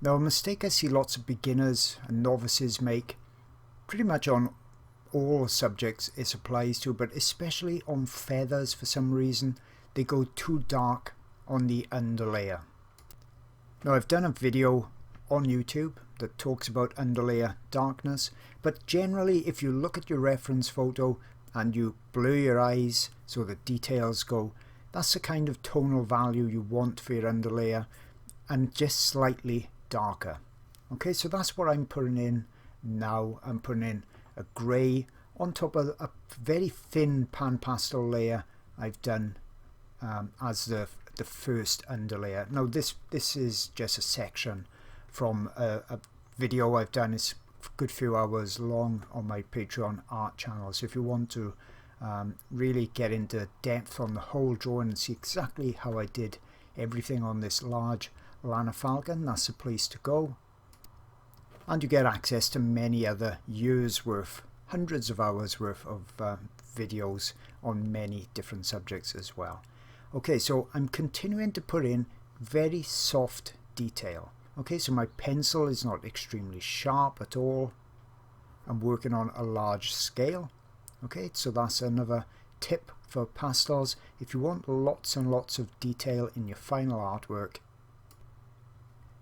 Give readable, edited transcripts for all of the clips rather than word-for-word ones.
Now, a mistake I see lots of beginners and novices make, pretty much on all subjects it applies to, but especially on feathers for some reason, they go too dark on the underlayer. Now, I've done a video on YouTube that talks about underlayer darkness, but generally if you look at your reference photo and you blur your eyes so the details go, that's the kind of tonal value you want for your underlayer, and just slightly darker. Okay, so that's what I'm putting in now. I'm putting in a grey on top of a very thin pan pastel layer I've done as the first underlayer. Now this is just a section from a video I've done. It's a good few hours long on my Patreon art channel, so if you want to really get into depth on the whole drawing and see exactly how I did everything on this large Lana Falcon, that's the place to go. And you get access to many other years worth, hundreds of hours worth of videos on many different subjects as well. Okay, so I'm continuing to put in very soft detail. Okay, so my pencil is not extremely sharp at all. I'm working on a large scale. Okay, so that's another tip for pastels. If you want lots and lots of detail in your final artwork,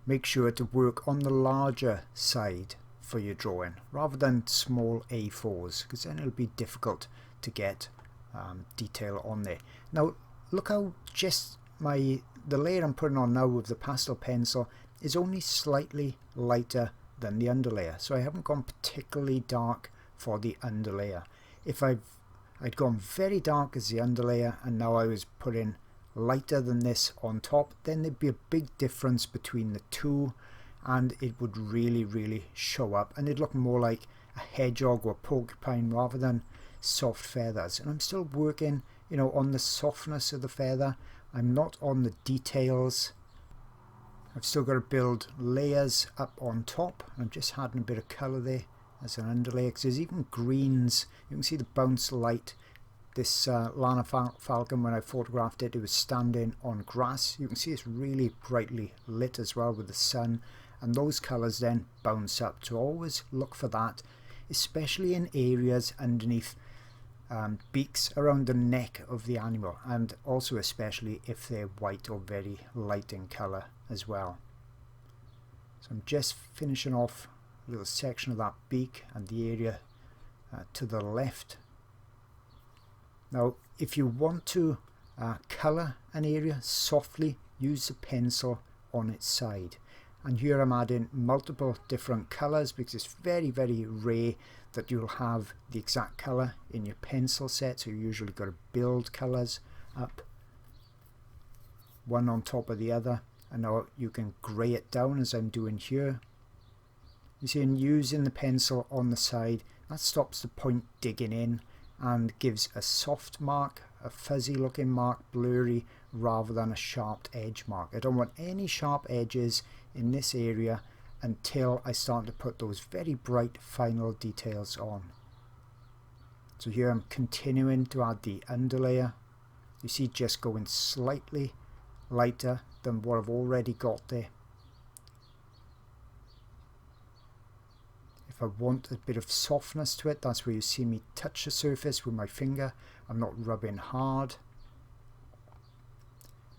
make sure to work on the larger side for your drawing rather than small A4s, because then it'll be difficult to get detail on there. Now look how just the layer I'm putting on now with the pastel pencil is only slightly lighter than the underlayer, so I haven't gone particularly dark for the underlayer. If I'd gone very dark as the underlayer and now I was putting lighter than this on top, then there'd be a big difference between the two and it would really show up, and it'd look more like a hedgehog or porcupine rather than soft feathers. And I'm still working, you know, on the softness of the feather. I'm not on the details. I've still got to build layers up on top. I'm just adding a bit of colour there as an underlayer, because there's even greens. You can see the bounce light. This Lana Falcon, when I photographed it, it was standing on grass. You can see it's really brightly lit as well with the sun, and those colours then bounce up. So always look for that, especially in areas underneath beaks around the neck of the animal, and also especially if they're white or very light in colour as well. So I'm just finishing off a little section of that beak and the area to the left. Now if you want to colour an area softly, use the pencil on its side. And here I'm adding multiple different colours because it's very rare that you'll have the exact colour in your pencil set, so you usually got to build colours up one on top of the other, and now you can grey it down as I'm doing here. You see, in using the pencil on the side, that stops the point digging in and gives a soft mark, a fuzzy looking mark, blurry, rather than a sharp edge mark. I don't want any sharp edges in this area until I start to put those very bright final details on. So here I'm continuing to add the underlayer. You see, just going slightly lighter than what I've already got there. If I want a bit of softness to it, that's where you see me touch the surface with my finger. I'm not rubbing hard.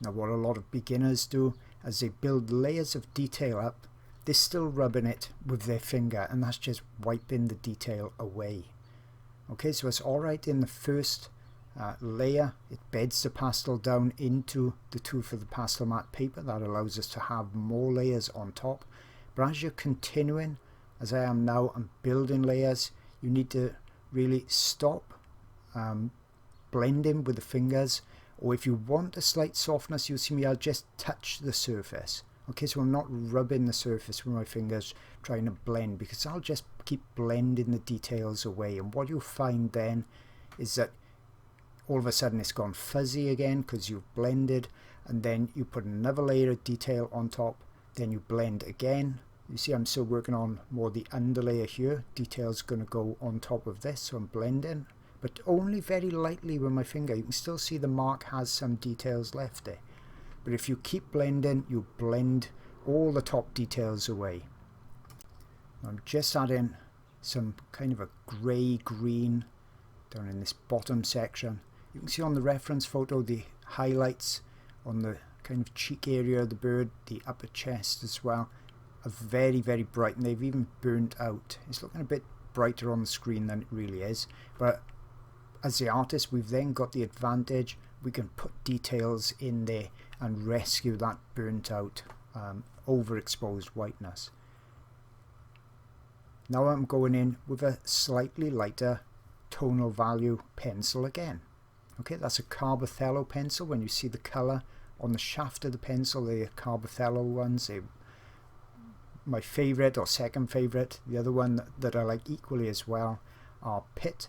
Now what a lot of beginners do as they build layers of detail up, they're still rubbing it with their finger, and that's just wiping the detail away. Okay, so it's alright in the first layer. It beds the pastel down into the tooth of the Pastelmat paper. That allows us to have more layers on top. But as you're continuing, as I am now, I'm building layers, you need to really stop blending with the fingers, or if you want a slight softness, you'll see me, I'll just touch the surface. Okay, so I'm not rubbing the surface with my fingers trying to blend, because I'll just keep blending the details away, and what you'll find then is that all of a sudden it's gone fuzzy again because you've blended, and then you put another layer of detail on top, then you blend again. You see I'm still working on more the underlayer here. Detail's going to go on top of this, so I'm blending, but only very lightly with my finger. You can still see the mark has some details left there. But if you keep blending, you blend all the top details away. I'm just adding some kind of a grey green down in this bottom section. You can see on the reference photo the highlights on the kind of cheek area of the bird, the upper chest as well, are very, very bright, and they've even burnt out. It's looking a bit brighter on the screen than it really is, but as the artist we've then got the advantage. We can put details in there and rescue that burnt out overexposed whiteness. Now I'm going in with a slightly lighter tonal value pencil again. Okay, that's a Carbothello pencil. When you see the colour on the shaft of the pencil, they're Carbothello ones. They're my favourite or second favourite. The other one that I like equally as well are Pitt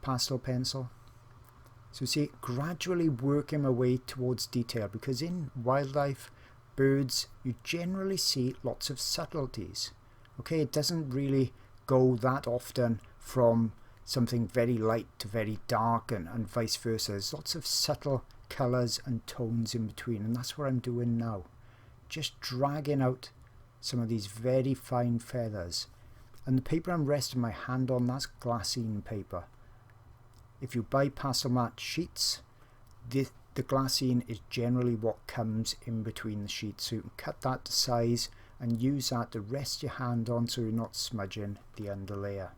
pastel pencil. So see, gradually working my way towards detail, because in wildlife, birds, you generally see lots of subtleties. Okay, it doesn't really go that often from something very light to very dark and vice versa. There's lots of subtle colours and tones in between, and that's what I'm doing now. Just dragging out some of these very fine feathers. And the paper I'm resting my hand on, that's glassine paper. If you buy Pastelmat sheets, the glassine is generally what comes in between the sheets, so you can cut that to size and use that to rest your hand on so you're not smudging the underlayer.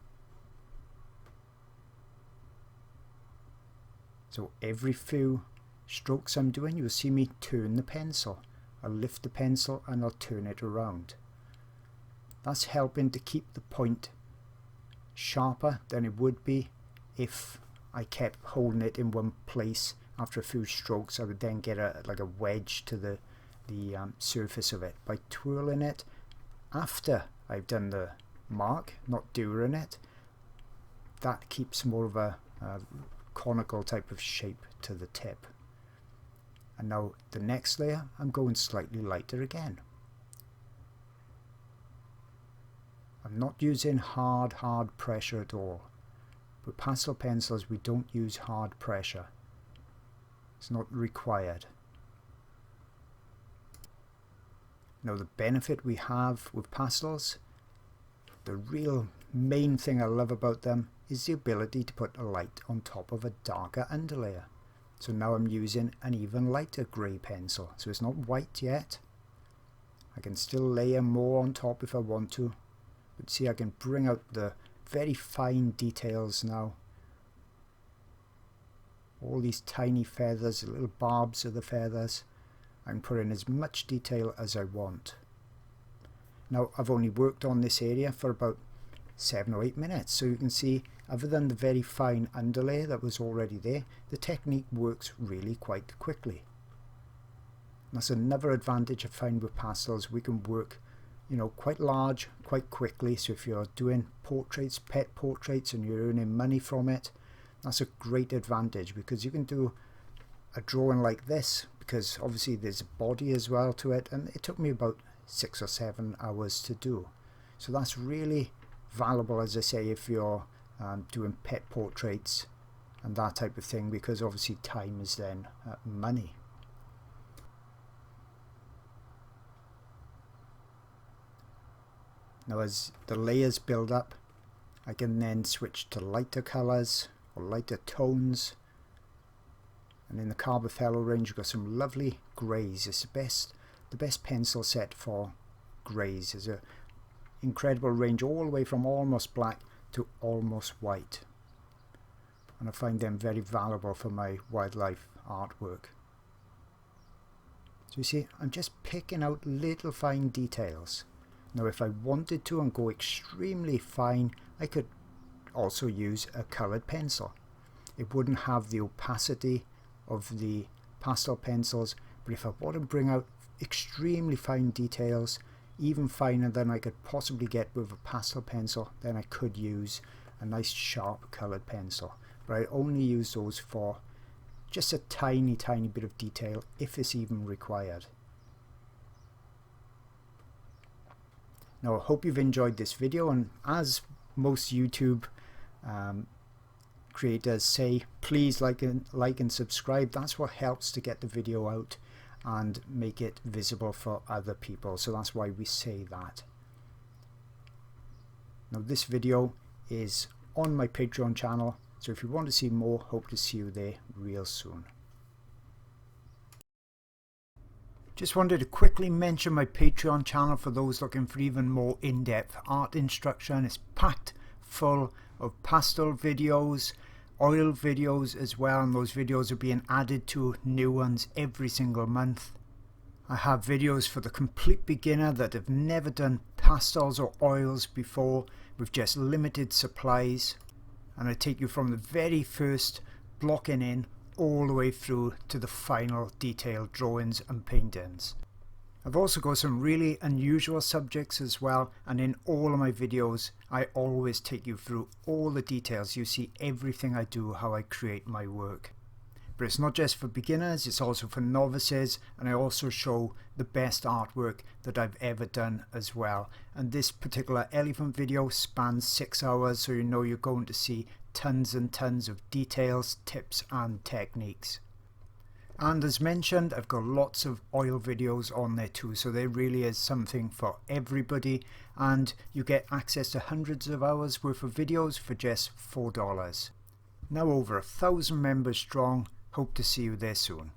So every few strokes I'm doing, you'll see me turn the pencil. I'll lift the pencil and I'll turn it around. That's helping to keep the point sharper than it would be if I kept holding it in one place. After a few strokes I would then get like a wedge to the surface of it. By twirling it after I've done the mark, not during it, that keeps more of a conical type of shape to the tip. And now the next layer I'm going slightly lighter again. I'm not using hard pressure at all. With pastel pencils we don't use hard pressure. It's not required. Now the benefit we have with pastels, the real main thing I love about them is the ability to put a light on top of a darker underlayer. So now I'm using an even lighter grey pencil. So it's not white yet. I can still layer more on top if I want to. But see, I can bring out the very fine details now. All these tiny feathers, the little barbs of the feathers. I can put in as much detail as I want. Now I've only worked on this area for about 7 or 8 minutes, so you can see other than the very fine underlay that was already there, the technique works really quite quickly. That's another advantage I find with pastels. We can work, you know, quite large quite quickly. So if you're doing portraits, pet portraits, and you're earning money from it, that's a great advantage, because you can do a drawing like this, because obviously there's a body as well to it, and it took me about 6 or 7 hours to do. So that's really valuable, as I say, if you're doing pet portraits and that type of thing, because obviously time is then money. Now as the layers build up, I can then switch to lighter colours or lighter tones. And in the Carbothello range, you've got some lovely greys. It's the best pencil set for greys. There's an incredible range all the way from almost black to almost white. And I find them very valuable for my wildlife artwork. So you see, I'm just picking out little fine details. Now if I wanted to and go extremely fine, I could also use a coloured pencil. It wouldn't have the opacity of the pastel pencils, but if I want to bring out extremely fine details, even finer than I could possibly get with a pastel pencil, then I could use a nice sharp coloured pencil. But I only use those for just a tiny bit of detail, if it's even required. Now I hope you've enjoyed this video, and as most YouTube creators say, please like and subscribe. That's what helps to get the video out, and make it visible for other people. So that's why we say that. Now this video is on my Patreon channel, so if you want to see more, hope to see you there real soon. Just wanted to quickly mention my Patreon channel for those looking for even more in-depth art instruction. It's packed full of pastel videos, oil videos as well, and those videos are being added to new ones every single month. I have videos for the complete beginner that have never done pastels or oils before with just limited supplies, and I take you from the very first blocking in all the way through to the final detailed drawings and paintings. I've also got some really unusual subjects as well, and in all of my videos I always take you through all the details. You see everything I do, how I create my work. But it's not just for beginners, it's also for novices, and I also show the best artwork that I've ever done as well. And this particular elephant video spans 6 hours, so you know you're going to see tons and tons of details, tips and techniques. And as mentioned, I've got lots of oil videos on there too, so there really is something for everybody, and you get access to hundreds of hours worth of videos for just $4. Now over 1,000 members strong. Hope to see you there soon.